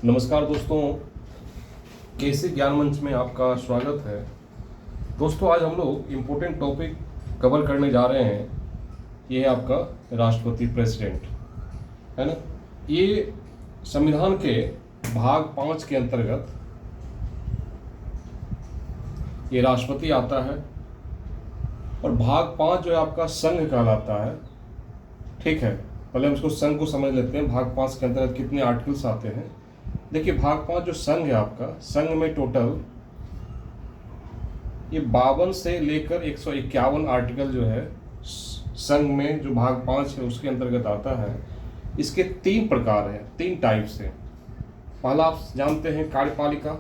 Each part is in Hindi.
नमस्कार दोस्तों, केसी ज्ञान मंच में आपका स्वागत है। दोस्तों, आज हम लोग इम्पोर्टेंट टॉपिक कवर करने जा रहे हैं। ये है आपका राष्ट्रपति प्रेसिडेंट, है ना। ये संविधान के भाग 5 के अंतर्गत ये राष्ट्रपति आता है और भाग 5 जो है आपका संघ कहलाता है। ठीक है, पहले हम इसको संघ को समझ लेते हैं। भाग 5 के अंतर्गत कितने आर्टिकल्स आते हैं। देखिए, भाग 5 जो संघ है आपका, संघ में टोटल ये 52 से लेकर 151 आर्टिकल जो है संघ में, जो भाग 5 है उसके अंतर्गत आता है। इसके 3 प्रकार हैं, 3 टाइप्स हैं। पहला आप जानते हैं कार्यपालिका।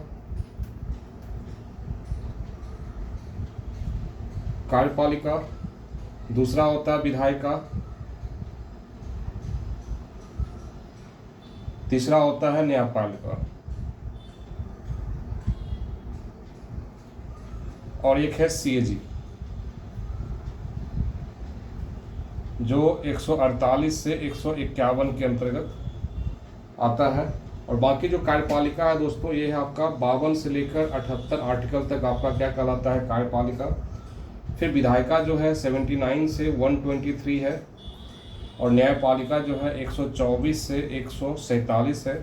कार्यपालिका, दूसरा होता है विधायिका, तीसरा होता है न्यायपालिका, और एक है सीएजी जो 148 से 151 के अंतर्गत आता है। और बाकी जो कार्यपालिका है दोस्तों, ये है आपका 52 से लेकर 78 आर्टिकल तक आपका क्या कहलाता है, कार्यपालिका। फिर विधायिका जो है 79 से 123 है, और न्यायपालिका जो है 124 से 147 है,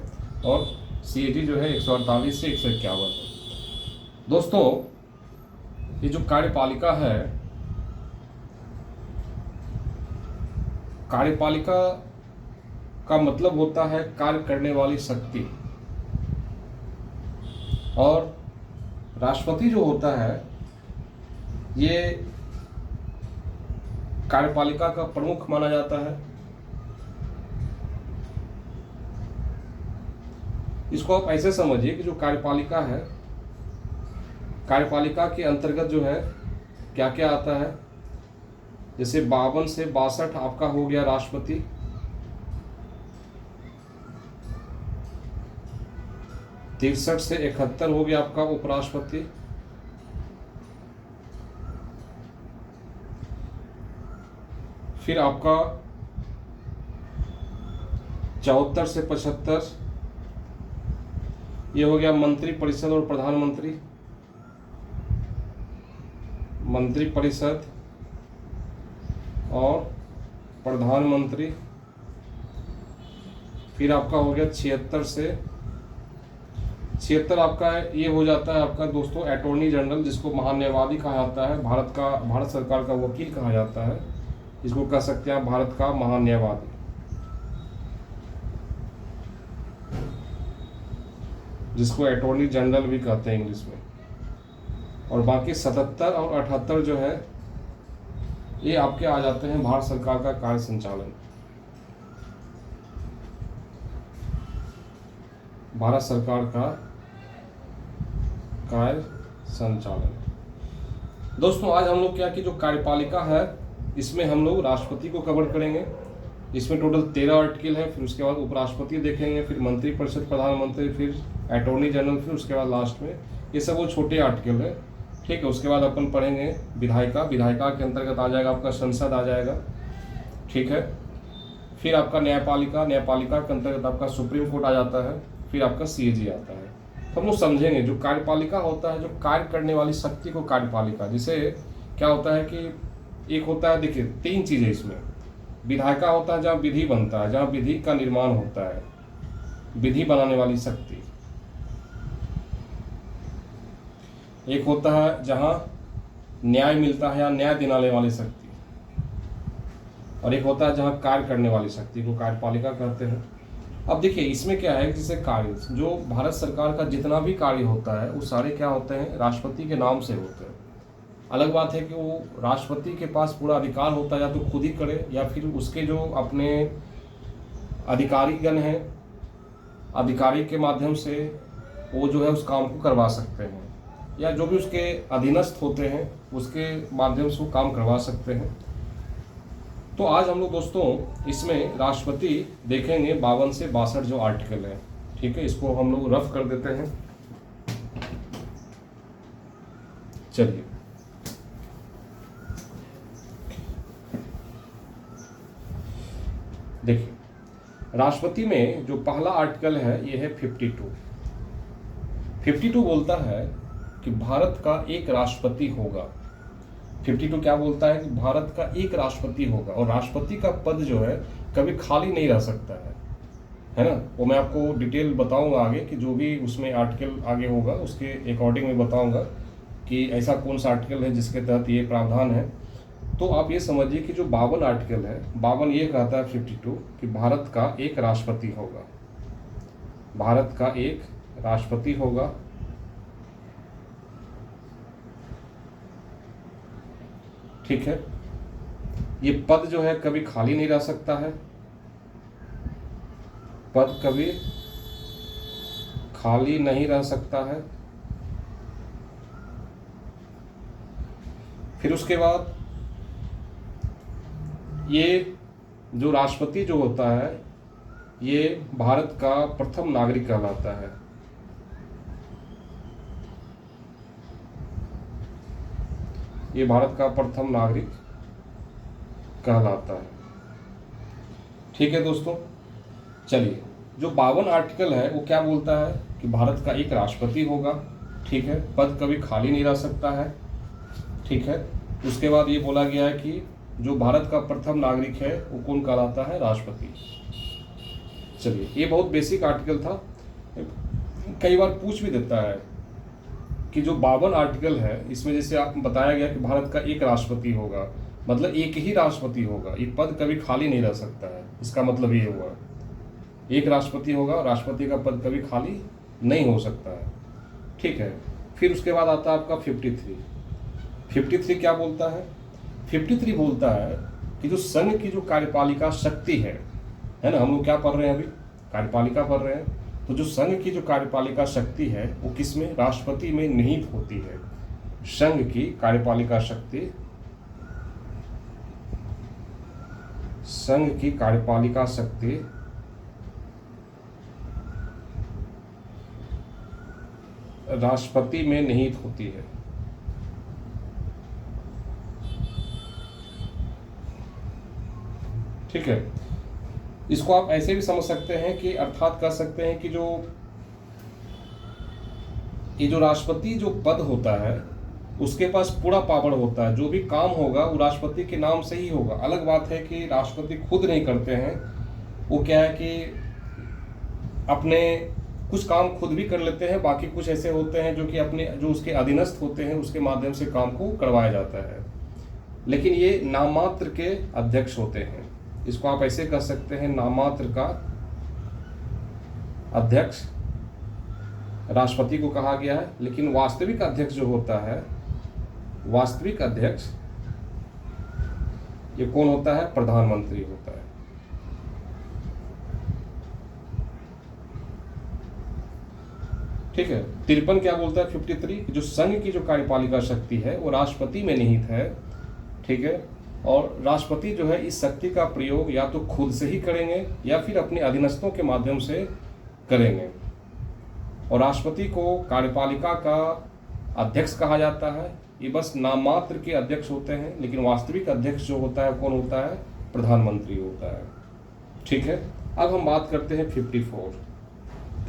और सीएजी जो है 148 से 151 है। दोस्तों, ये जो कार्यपालिका है, कार्यपालिका का मतलब होता है कार्य करने वाली शक्ति। और राष्ट्रपति जो होता है ये कार्यपालिका का प्रमुख माना जाता है। इसको आप ऐसे समझिए कि जो कार्यपालिका है, कार्यपालिका के अंतर्गत जो है क्या क्या आता है। जैसे 52 से 62 आपका हो गया राष्ट्रपति, 63 से 71 हो गया आपका उपराष्ट्रपति, फिर आपका 74 से 75 ये हो गया मंत्री परिषद और प्रधानमंत्री, मंत्री परिषद और प्रधानमंत्री। फिर आपका हो गया 76 से 76 आपका ये हो जाता है आपका दोस्तों अटॉर्नी जनरल, जिसको महान्यायवादी कहा जाता है। भारत सरकार का वकील कहा जाता है। इसको कह सकते हैं आप भारत का महान्यायवादी। जिसको अटॉर्नी जनरल भी कहते हैं इंग्लिश में। और बाकी 77 और 78 जो है ये आपके आ जाते हैं भारत सरकार का कार्य संचालन। भारत सरकार का कार्य संचालन। दोस्तों, आज हम लोग क्या कि जो कार्यपालिका है इसमें हम लोग राष्ट्रपति को कवर करेंगे। इसमें टोटल 13 आर्टिकल है। फिर उसके बाद उपराष्ट्रपति देखेंगे, फिर मंत्री परिषद, प्रधानमंत्री, फिर अटॉर्नी जनरल, फिर उसके बाद लास्ट में ये सब वो छोटे आर्टिकल है। ठीक है, उसके बाद अपन पढ़ेंगे विधायिका। विधायिका के अंतर्गत आ जाएगा आपका संसद आ जाएगा। ठीक है, फिर आपका न्यायपालिका, न्यायपालिका के अंतर्गत आपका सुप्रीम कोर्ट आ जाता है। फिर आपका सीएजी आता है। तो हम लोग समझेंगे जो कार्यपालिका होता है, जो कार्य करने वाली शक्ति को कार्यपालिका। जिसे क्या होता है कि एक होता है, देखिए 3 चीज़ें इसमें। विधायिका होता है जहाँ विधि बनता है, जहाँ विधि का निर्माण होता है, विधि बनाने वाली शक्ति। एक होता है जहाँ न्याय मिलता है या न्याय दिलाने वाली शक्ति, और एक होता है जहाँ कार्य करने वाली शक्ति को कार्यपालिका कहते हैं। अब देखिए इसमें क्या है कि जैसे कार्य, जो भारत सरकार का जितना भी कार्य होता है वो सारे क्या होते हैं, राष्ट्रपति के नाम से होते हैं। अलग बात है कि वो राष्ट्रपति के पास पूरा अधिकार होता है, या तो खुद ही करे या फिर उसके जो अपने अधिकारीगण हैं, अधिकारी के माध्यम से वो जो है उस काम को करवा सकते हैं, या जो भी उसके अधीनस्थ होते हैं उसके माध्यम से वो काम करवा सकते हैं। तो आज हम लोग दोस्तों इसमें राष्ट्रपति देखेंगे 52 से 62 जो आर्टिकल है। ठीक है, इसको हम लोग रफ कर देते हैं। चलिए, देखिए राष्ट्रपति में जो पहला आर्टिकल है ये है 52। 52 बोलता है कि भारत का एक राष्ट्रपति होगा। 52 क्या बोलता है कि भारत का एक राष्ट्रपति होगा, और राष्ट्रपति का पद जो है कभी खाली नहीं रह सकता है ना। वो मैं आपको डिटेल बताऊंगा आगे कि जो भी उसमें आर्टिकल आगे होगा उसके अकॉर्डिंग मैं बताऊंगा कि ऐसा कौन सा आर्टिकल है जिसके तहत ये प्रावधान है। तो आप ये समझिए कि जो 52 आर्टिकल है, 52 ये कहता है 52 कि भारत का एक राष्ट्रपति होगा, भारत का एक राष्ट्रपति होगा। ठीक है, ये पद जो है कभी खाली नहीं रह सकता है, पद कभी खाली नहीं रह सकता है। फिर उसके बाद ये जो राष्ट्रपति जो होता है ये भारत का प्रथम नागरिक कहलाता है। ये भारत का प्रथम नागरिक कहलाता है। ठीक है दोस्तों, चलिए जो 52 आर्टिकल है वो क्या बोलता है कि भारत का एक राष्ट्रपति होगा। ठीक है, पद कभी खाली नहीं रह सकता है। ठीक है, उसके बाद ये बोला गया है कि जो भारत का प्रथम नागरिक है वो कौन कहलाता है, राष्ट्रपति। चलिए, ये बहुत बेसिक आर्टिकल था, कई बार पूछ भी देता है कि जो 52 आर्टिकल है इसमें जैसे आप बताया गया कि भारत का एक राष्ट्रपति होगा, मतलब एक ही राष्ट्रपति होगा, ये पद कभी खाली नहीं रह सकता है। इसका मतलब ये हुआ एक राष्ट्रपति होगा, राष्ट्रपति का पद कभी खाली नहीं हो सकता है। ठीक है, फिर उसके बाद आता है आपका 53। 53 क्या बोलता है? 53 बोलता है कि जो संघ की जो कार्यपालिका शक्ति है ना, हम लोग क्या पढ़ रहे हैं अभी, कार्यपालिका पढ़ रहे हैं, तो जो संघ की जो कार्यपालिका शक्ति है वो किसमें, राष्ट्रपति में निहित होती है। संघ की कार्यपालिका शक्ति, संघ की कार्यपालिका शक्ति राष्ट्रपति में निहित होती है। ठीक है, इसको आप ऐसे भी समझ सकते हैं कि अर्थात कह सकते हैं कि जो ये जो राष्ट्रपति जो पद होता है उसके पास पूरा पावर होता है, जो भी काम होगा वो राष्ट्रपति के नाम से ही होगा। अलग बात है कि राष्ट्रपति खुद नहीं करते हैं, वो क्या है कि अपने कुछ काम खुद भी कर लेते हैं, बाकी कुछ ऐसे होते हैं जो कि अपने जो उसके अधीनस्थ होते हैं उसके माध्यम से काम को करवाया जाता है, लेकिन ये नाममात्र के अध्यक्ष होते हैं। इसको आप ऐसे कह सकते हैं, नाममात्र का अध्यक्ष राष्ट्रपति को कहा गया है, लेकिन वास्तविक अध्यक्ष जो होता है, वास्तविक अध्यक्ष ये कौन होता है, प्रधानमंत्री होता है। ठीक है, 53 क्या बोलता है 53, जो संघ की जो कार्यपालिका शक्ति है वो राष्ट्रपति में निहित है। ठीक है, और राष्ट्रपति जो है इस शक्ति का प्रयोग या तो खुद से ही करेंगे या फिर अपने अधीनस्थों के माध्यम से करेंगे। और राष्ट्रपति को कार्यपालिका का अध्यक्ष कहा जाता है। ये बस नाममात्र के अध्यक्ष होते हैं, लेकिन वास्तविक अध्यक्ष जो होता है कौन होता है, प्रधानमंत्री होता है। ठीक है, अब हम बात करते हैं 54।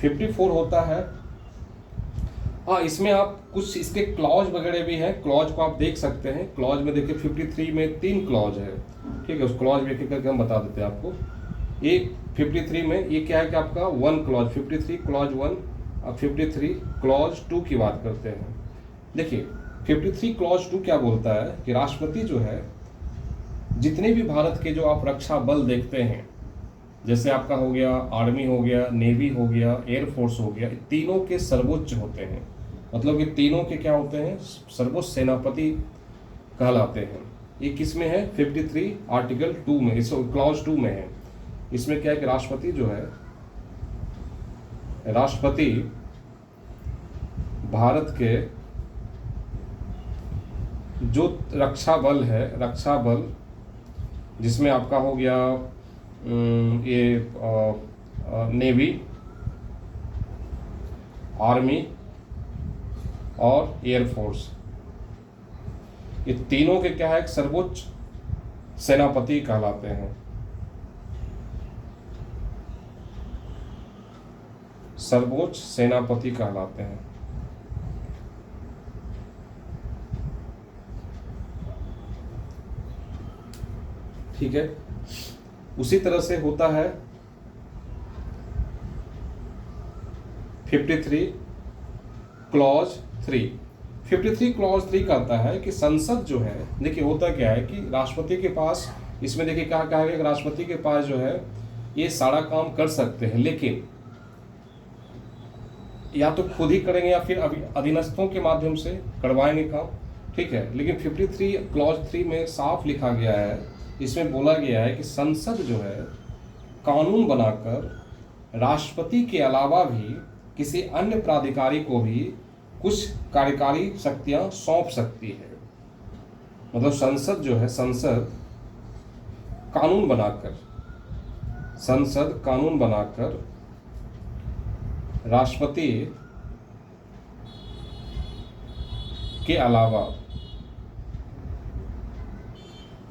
54 होता है, हाँ इसमें आप कुछ इसके क्लॉज वगैरह भी हैं, क्लॉज को आप देख सकते हैं। क्लॉज में देखिए 53 में 3 क्लॉज है। ठीक है, उस क्लॉज में एक करके हम बता देते हैं आपको। ये 53 में ये क्या है कि आपका 1 क्लॉज, 53 क्लॉज 1, अब 53 क्लॉज 2 की बात करते हैं। देखिए 53 क्लॉज 2 क्या बोलता है कि राष्ट्रपति जो है जितने भी भारत के जो आप रक्षा बल देखते हैं, जैसे आपका हो गया आर्मी हो गया, नेवी हो गया, एयरफोर्स हो गया, तीनों के सर्वोच्च होते हैं। मतलब कि तीनों के क्या होते हैं, सर्वोच्च सेनापति कहलाते हैं। ये किस में है, 53 आर्टिकल 2 में, इस क्लॉज 2 में है। इसमें क्या है कि राष्ट्रपति जो है, राष्ट्रपति भारत के जो रक्षा बल है, रक्षा बल जिसमें आपका हो गया ये नेवी, आर्मी और एयरफोर्स, ये तीनों के क्या है, एक सर्वोच्च सेनापति कहलाते हैं। सर्वोच्च सेनापति कहलाते हैं। ठीक है, उसी तरह से होता है 53 क्लॉज 3। 53 क्लॉज 3 कहता है कि संसद जो है, देखिए होता क्या है कि राष्ट्रपति के पास, इसमें देखिए क्या कहा गया कि राष्ट्रपति के पास जो है ये सारा काम कर सकते हैं, लेकिन या तो खुद ही करेंगे या फिर अभी अधीनस्थों के माध्यम से करवाएंगे काम। ठीक है, लेकिन 53 क्लॉज 3 में साफ लिखा गया है, इसमें बोला गया है कि संसद जो है कानून बनाकर राष्ट्रपति के अलावा भी किसी अन्य प्राधिकारी को भी कुछ कार्यकारी शक्तियां सौंप सकती है। मतलब संसद जो है, संसद कानून बनाकर राष्ट्रपति के अलावा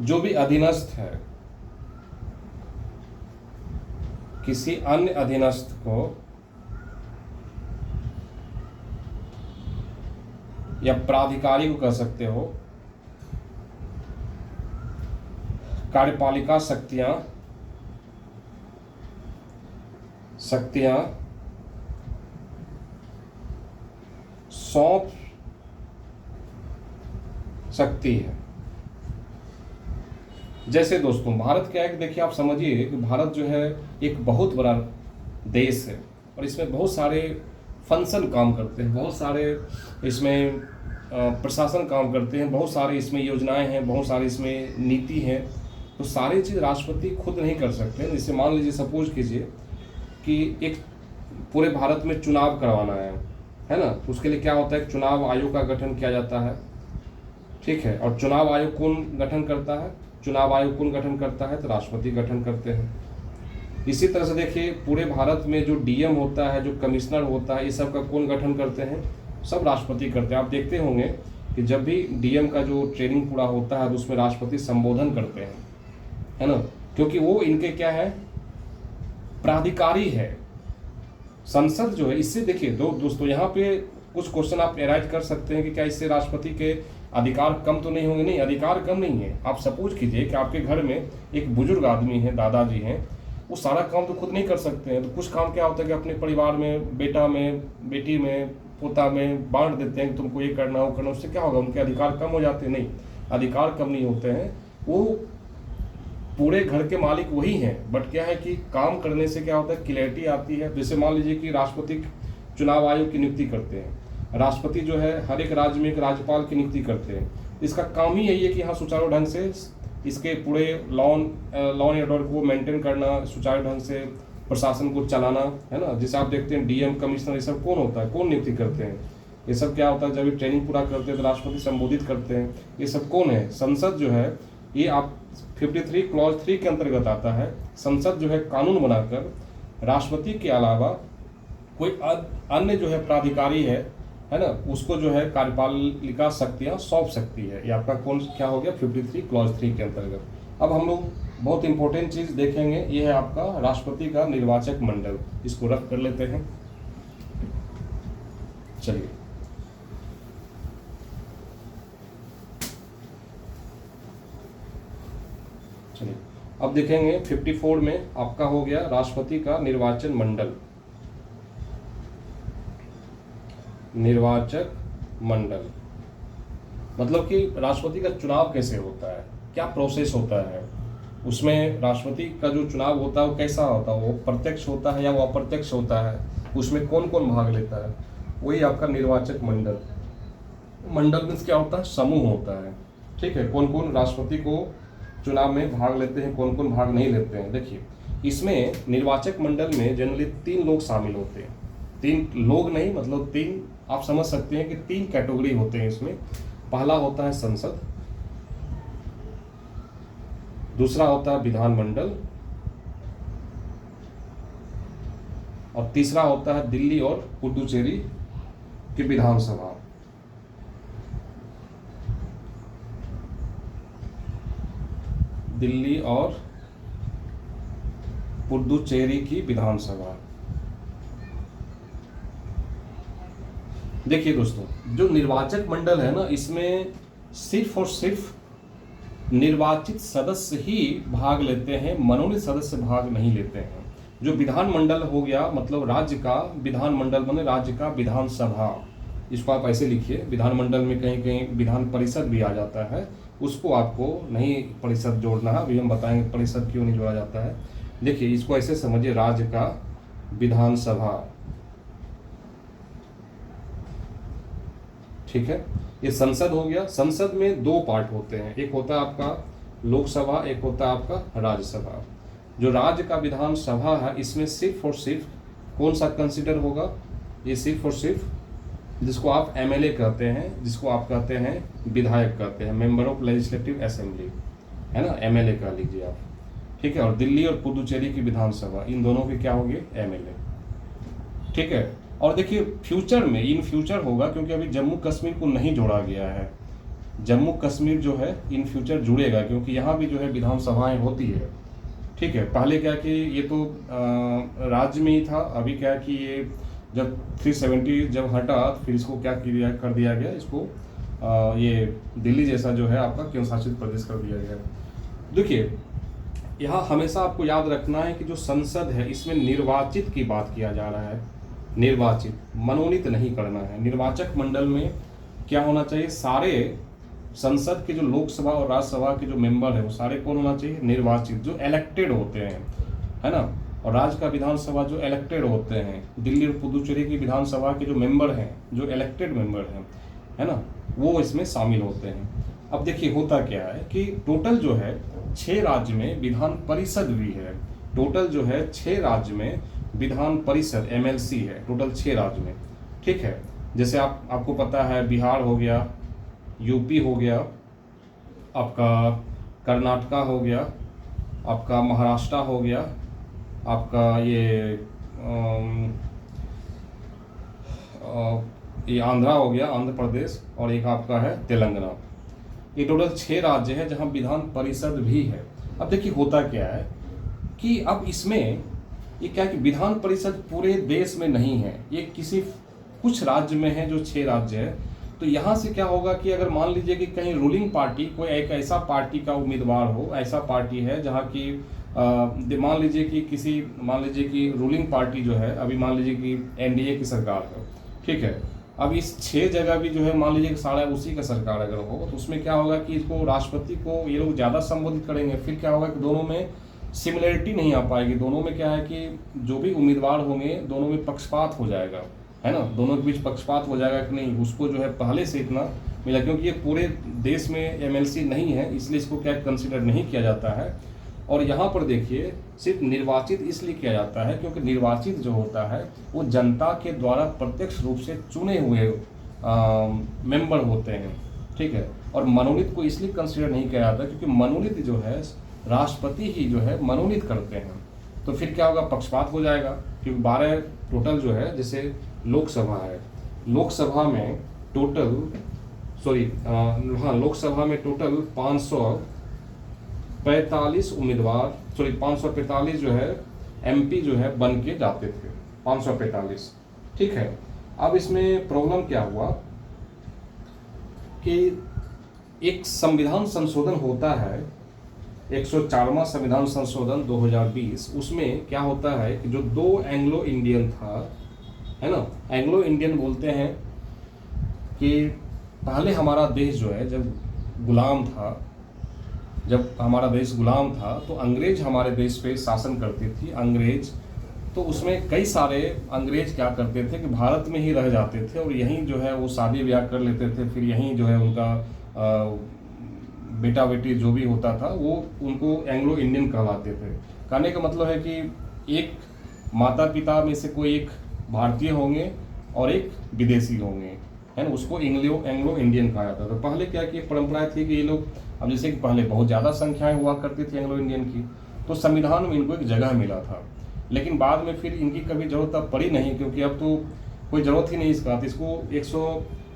जो भी अधीनस्थ है, किसी अन्य अधीनस्थ को या प्राधिकारी को कह सकते हो, कार्यपालिका शक्तियां सौंप सकती है। जैसे दोस्तों भारत क्या है कि देखिए आप समझिए कि भारत जो है एक बहुत बड़ा देश है और इसमें बहुत सारे फंक्शन काम करते हैं, बहुत सारे इसमें प्रशासन काम करते हैं, बहुत सारे इसमें योजनाएं हैं, बहुत सारी इसमें नीति है। तो सारी चीज़ राष्ट्रपति खुद नहीं कर सकते। जैसे मान लीजिए, सपोज कीजिए कि एक पूरे भारत में चुनाव करवाना है ना, तो उसके लिए क्या होता है, चुनाव आयोग का गठन किया जाता है। ठीक है, और चुनाव आयोग कौन गठन करता है, तो राष्ट्रपति गठन करते हैं। इसी तरह से देखिए पूरे भारत में जो डीएम होता है, जो कमिश्नर होता है, ये सब का कौन गठन करते हैं, सब राष्ट्रपति करते हैं। आप देखते होंगे कि जब भी डीएम का जो ट्रेनिंग पूरा होता है तो उसमें राष्ट्रपति संबोधन करते हैं, है ना, क्योंकि वो इनके क्या है, प्राधिकारी है। संसद जो है, इससे देखिए दोस्तों यहाँ पे कुछ क्वेश्चन आप एराइज कर सकते हैं कि क्या इससे राष्ट्रपति के अधिकार कम तो नहीं होंगे। नहीं, अधिकार कम नहीं है। आप सपोज कीजिए कि आपके घर में एक बुजुर्ग आदमी है, दादाजी हैं, वो सारा काम तो खुद नहीं कर सकते हैं, तो कुछ काम क्या होता है कि अपने परिवार में, बेटा में, बेटी में, पोता में बांट देते हैं कि तुमको ये करना, वो करना। उससे क्या होगा, उनके अधिकार कम हो जाते हैं। नहीं, अधिकार कम नहीं होते हैं, वो पूरे घर के मालिक वही हैं, बट क्या है कि काम करने से क्या होता है, क्लैरिटी आती है। जैसे मान लीजिए कि राष्ट्रपति चुनाव आयोग की नियुक्ति करते हैं, राष्ट्रपति जो है हर एक राज्य में एक राज्यपाल की नियुक्ति करते हैं। इसका काम ही यही है कि यहाँ सुचारू ढंग से इसके पूरे लॉ एंड ऑर्डर को मेंटेन करना, सुचारू ढंग से प्रशासन को चलाना, है ना। जैसे आप देखते हैं डीएम, कमिश्नर, ये सब कौन होता है, कौन नियुक्ति करते हैं, ये सब क्या होता है, जब ये ट्रेनिंग पूरा करते हैं तो राष्ट्रपति संबोधित करते हैं। ये सब कौन है, संसद जो है, ये आप 53 क्लॉज 3 के अंतर्गत आता है। संसद जो है कानून बनाकर राष्ट्रपति के अलावा कोई अन्य जो है प्राधिकारी है ना, उसको जो है कार्यपालिका शक्तियां सौंप सकती है। ये आपका कौन क्या हो गया, 53 क्लॉज 3 के अंतर्गत। अब हम लोग बहुत इंपॉर्टेंट चीज देखेंगे, ये है आपका राष्ट्रपति का निर्वाचक मंडल। इसको रख कर लेते हैं। चलिए, अब देखेंगे 54 में आपका हो गया राष्ट्रपति का निर्वाचन मंडल। निर्वाचक मंडल मतलब कि राष्ट्रपति का चुनाव कैसे होता है, क्या प्रोसेस होता है, उसमें राष्ट्रपति का जो चुनाव होता है वो कैसा होता है, वो प्रत्यक्ष होता है या वो अप्रत्यक्ष होता है, उसमें कौन कौन भाग लेता है, वही आपका निर्वाचक मंडल। मंडल मीन्स क्या होता है, समूह होता है। ठीक है, कौन कौन राष्ट्रपति को चुनाव में भाग लेते हैं, कौन कौन भाग नहीं लेते हैं। देखिए, इसमें निर्वाचक मंडल में जनरली 3 लोग शामिल होते हैं। 3 लोग नहीं, मतलब 3 आप समझ सकते हैं कि 3 कैटेगरी होते हैं इसमें। पहला होता है संसद, दूसरा होता है विधानमंडल, और तीसरा होता है दिल्ली और पुडुचेरी की विधानसभा। दिल्ली और पुडुचेरी की विधानसभा। देखिए दोस्तों, जो निर्वाचक मंडल है ना, इसमें सिर्फ और सिर्फ निर्वाचित सदस्य ही भाग लेते हैं, मनोनीत सदस्य भाग नहीं लेते हैं। जो विधानमंडल हो गया, मतलब राज्य का विधानमंडल माने राज्य का विधानसभा, इसको आप ऐसे लिखिए। विधानमंडल में कहीं कहीं विधान परिषद भी आ जाता है, उसको आपको नहीं परिषद जोड़ना है, अभी हम बताएंगे परिषद क्यों नहीं जोड़ा जाता है। देखिए इसको ऐसे समझिए, राज्य का विधानसभा, ठीक है। ये संसद हो गया। संसद में दो पार्ट होते हैं, एक होता है आपका लोकसभा, एक होता है आपका राज्यसभा। जो राज्य का विधानसभा है, इसमें सिर्फ और सिर्फ कौन सा कंसिडर होगा, ये सिर्फ और सिर्फ जिसको आप एमएलए कहते हैं, जिसको आप कहते हैं विधायक कहते हैं, मेंबर ऑफ लेजिस्लेटिव असेंबली, है ना, एमएलए कह लीजिए आप, ठीक है। और दिल्ली और पुदुचेरी की विधानसभा, इन दोनों के क्या होंगे, एमएलए, ठीक है। और देखिए फ्यूचर में, इन फ्यूचर होगा, क्योंकि अभी जम्मू कश्मीर को नहीं जोड़ा गया है। जम्मू कश्मीर जो है इन फ्यूचर जुड़ेगा, क्योंकि यहाँ भी जो है विधानसभाएं होती है, ठीक है। पहले क्या कि ये तो राज्य में ही था, अभी क्या कि ये जब 370 जब हटा, फिर इसको क्या कर दिया गया, इसको ये दिल्ली जैसा जो है आपका केंद्र शासित प्रदेश कर दिया गया। देखिए यहाँ हमेशा आपको याद रखना है कि जो संसद है, इसमें निर्वाचित की बात किया जा रहा है, निर्वाचित, मनोनीत नहीं करना है। निर्वाचक मंडल में क्या होना चाहिए, सारे संसद के जो लोकसभा और राज्यसभा के जो मेंबर है वो सारे कौन होना चाहिए, निर्वाचित, जो इलेक्टेड होते हैं, है ना। और राज्य का विधानसभा जो इलेक्टेड होते हैं, दिल्ली और पुदुचेरी की विधानसभा के जो मेंबर हैं, जो इलेक्टेड मेंबर हैं, है ना, वो इसमें शामिल होते हैं। अब देखिए होता क्या है कि टोटल जो है 6 राज्य में विधान परिषद भी है। टोटल जो है 6 राज्य में विधान परिषद एमएलसी है, टोटल 6 राज्य में, ठीक है। जैसे आपको पता है बिहार हो गया, यूपी हो गया, आपका कर्नाटका हो गया, आपका महाराष्ट्र हो गया, आपका ये आंध्रा हो गया, आंध्र प्रदेश, और एक आपका है तेलंगाना। ये टोटल 6 राज्य है जहां विधान परिषद भी है। अब देखिए होता क्या है कि अब इसमें ये क्या कि विधान परिषद पूरे देश में नहीं है, ये किसी कुछ राज्य में है, जो 6 राज्य है। तो यहाँ से क्या होगा कि अगर मान लीजिए कि कहीं रूलिंग पार्टी, कोई एक ऐसा पार्टी का उम्मीदवार हो, ऐसा पार्टी है जहाँ की मान लीजिए कि रूलिंग पार्टी जो है, अभी मान लीजिए कि एनडीए की सरकार है, ठीक है। अब इस 6 जगह भी जो है मान लीजिए कि सारा उसी का सरकार अगर हो, तो उसमें क्या होगा कि इसको राष्ट्रपति को ये लोग ज़्यादा संबोधित करेंगे। फिर क्या होगा कि दोनों में सिमिलरिटी नहीं आ पाएगी। दोनों में क्या है कि जो भी उम्मीदवार होंगे, दोनों में पक्षपात हो जाएगा, है ना, दोनों के बीच पक्षपात हो जाएगा कि नहीं, उसको जो है पहले से इतना मिला, क्योंकि ये पूरे देश में एमएलसी नहीं है, इसलिए इसको क्या कंसिडर नहीं किया जाता है। और यहाँ पर देखिए सिर्फ निर्वाचित इसलिए किया जाता है क्योंकि निर्वाचित जो होता है वो जनता के द्वारा प्रत्यक्ष रूप से चुने हुए मेंबर होते हैं, ठीक है। और मनोनीत को इसलिए कंसिडर नहीं किया जाता क्योंकि मनोनीत जो है राष्ट्रपति ही जो है मनोनीत करते हैं। तो फिर क्या होगा, पक्षपात हो जाएगा, क्योंकि 12 टोटल जो है, जैसे लोकसभा है, लोकसभा में टोटल लोकसभा में टोटल 545 उम्मीदवार 545 जो है एमपी जो है बन के जाते थे, 545, ठीक है। अब इसमें प्रॉब्लम क्या हुआ कि एक संविधान संशोधन होता है, 104वां संविधान संशोधन 2020, उसमें क्या होता है कि जो 2 एंग्लो इंडियन था, है ना, एंग्लो इंडियन बोलते हैं कि पहले हमारा देश जो है जब हमारा देश गुलाम था तो अंग्रेज हमारे देश पे शासन करती थी, अंग्रेज। तो उसमें कई सारे अंग्रेज क्या करते थे कि भारत में ही रह जाते थे और यहीं जो है वो शादी ब्याह कर लेते थे, फिर यहीं जो है उनका बेटा बेटी जो भी होता था वो उनको एंग्लो इंडियन कहलाते थे। कहने का मतलब है कि एक माता पिता में से कोई एक भारतीय होंगे और एक विदेशी होंगे, है ना, उसको एंग्लो इंडियन कहा जाता था। पहले क्या की परंपरा थी कि ये लोग, अब जैसे कि पहले बहुत ज़्यादा संख्याएं हुआ करती थी एंग्लो इंडियन की, तो संविधान में इनको एक जगह मिला था, लेकिन बाद में फिर इनकी कभी ज़रूरत अब पड़ी नहीं, क्योंकि अब तो कोई ज़रूरत ही नहीं इसका। तो इसको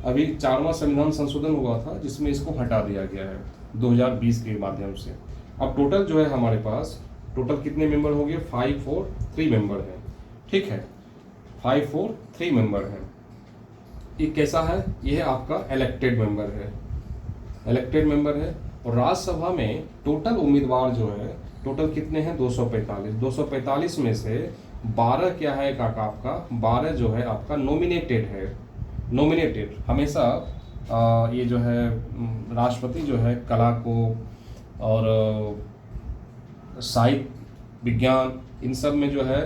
अभी 4वां संविधान संशोधन हुआ था जिसमें इसको हटा दिया गया है 2020 के माध्यम से। अब टोटल जो है हमारे पास टोटल कितने मेंबर हो गए, 543 मेंबर हैं, ठीक है, 543 मेंबर हैं। ये कैसा है, ये है आपका इलेक्टेड मेंबर है, इलेक्टेड मेंबर है। और राज्यसभा में टोटल उम्मीदवार जो है, टोटल कितने हैं, 245। 245 में से 12 क्या है काका आपका, 12 जो है आपका नॉमिनेटेड है। नॉमिनेटेड हमेशा ये जो है राष्ट्रपति जो है कला को और साहित्य, विज्ञान, इन सब में जो है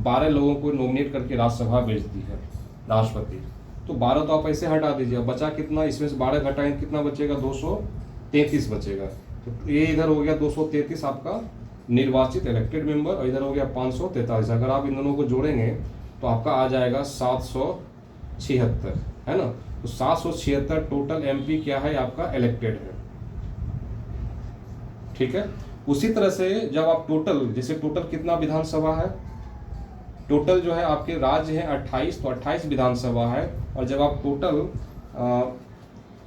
12 लोगों को नॉमिनेट करके राज्यसभा भेजती है राष्ट्रपति। तो 12 तो आप ऐसे हटा दीजिए, बचा कितना, इसमें से 12 घटाएंगे कितना बचेगा, 233 बचेगा। तो ये इधर हो गया 233 आपका निर्वाचित इलेक्टेड मेंबर, और इधर हो गया 543। अगर आप इन दोनों को जोड़ेंगे तो आपका आ जाएगा 776, है ना। तो 776 टोटल एमपी क्या है आपका, इलेक्टेड है। ठीक है। उसी तरह से जब आप टोटल, जैसे टोटल कितना विधानसभा है, टोटल जो है आपके राज्य है 28, तो 28 विधानसभा है। और जब आप टोटल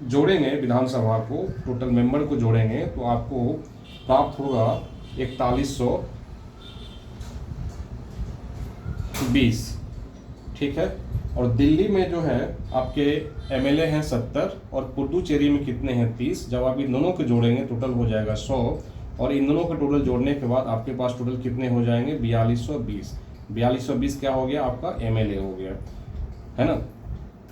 जोड़ेंगे विधानसभा को, टोटल मेंबर को जोड़ेंगे तो आपको प्राप्त होगा 4120। ठीक है। और दिल्ली में जो है आपके एमएलए हैं 70 और पुडुचेरी में कितने हैं 30। जब आप इन दोनों को जोड़ेंगे टोटल हो जाएगा 100, और इन दोनों का टोटल जोड़ने के बाद आपके पास टोटल कितने हो जाएंगे, 4220। 4220 क्या हो गया आपका, एमएलए हो गया, है ना।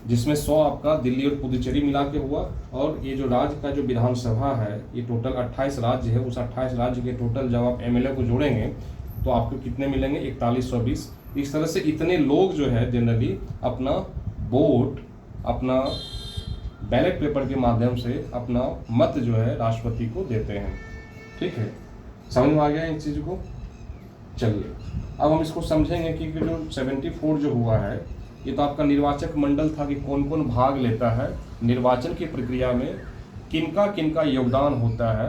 जिसमें 100 आपका दिल्ली और पुडुचेरी मिला के हुआ। और ये जो राज्य का जो विधानसभा है, ये टोटल 28 राज्य है, उस 28 राज्य के टोटल जब आप एमएलए को जोड़ेंगे तो आपको कितने मिलेंगे, 4120। इस तरह से इतने लोग जो है जनरली अपना वोट, अपना बैलेट पेपर के माध्यम से अपना मत जो है राष्ट्रपति को देते हैं। ठीक है, समझ में आ गया इन चीज़ को। चलिए अब हम इसको समझेंगे कि जो 74 जो हुआ है, ये तो आपका निर्वाचक मंडल था कि कौन कौन भाग लेता है निर्वाचन की प्रक्रिया में, किनका किनका योगदान होता है,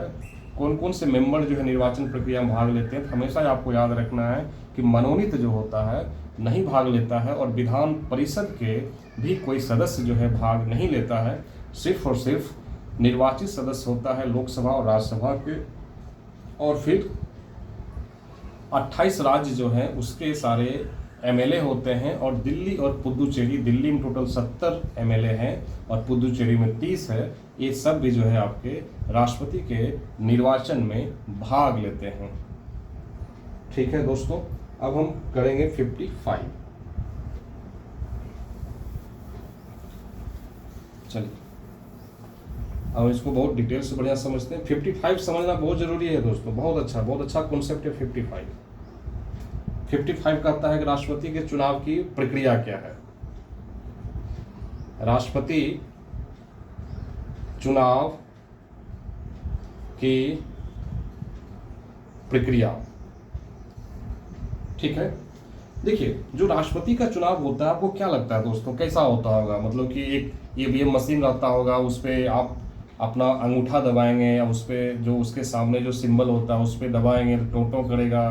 कौन कौन से मेंबर जो है निर्वाचन प्रक्रिया में भाग लेते हैं। तो हमेशा आपको याद रखना है कि मनोनीत जो होता है नहीं भाग लेता है, और विधान परिषद के भी कोई सदस्य जो है भाग नहीं लेता है। सिर्फ और सिर्फ निर्वाचित सदस्य होता है लोकसभा और राज्यसभा के। और फिर 28 राज्य जो हैं उसके सारे एमएलए होते हैं। और दिल्ली और पुडुचेरी, दिल्ली में टोटल 70 एमएलए हैं और पुडुचेरी में 30 है। ये सब भी जो है आपके राष्ट्रपति के निर्वाचन में भाग लेते हैं। ठीक है दोस्तों, अब हम करेंगे 55। चलिए अब इसको बहुत डिटेल से बढ़िया समझते हैं। 55 समझना बहुत जरूरी है दोस्तों, बहुत अच्छा कॉन्सेप्ट है 55। 55 कहता है कि राष्ट्रपति के चुनाव की प्रक्रिया क्या है। राष्ट्रपति चुनाव की प्रक्रिया, ठीक है। देखिए जो राष्ट्रपति का चुनाव होता है, आपको क्या लगता है दोस्तों कैसा होता होगा, मतलब कि एक ईवीएम मशीन रहता होगा, उस पर आप अपना अंगूठा दबाएंगे या उस पर जो उसके सामने जो सिंबल होता है उस पर दबाएंगे तो टोटो करेगा,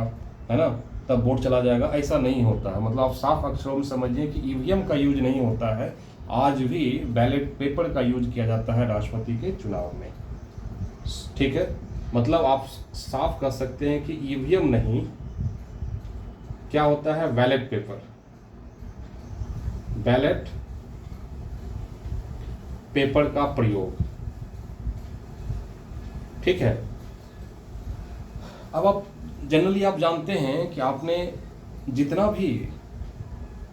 है ना, तब वोट चला जाएगा। ऐसा नहीं होता है। मतलब आप साफ अक्षरों में समझिए कि ईवीएम का यूज नहीं होता है, आज भी बैलेट पेपर का यूज किया जाता है राष्ट्रपति के चुनाव में। ठीक है, मतलब आप साफ कर सकते हैं कि ईवीएम नहीं, क्या होता है, बैलेट पेपर, बैलेट पेपर का प्रयोग। ठीक है। अब आप जनरली आप जानते हैं कि आपने जितना भी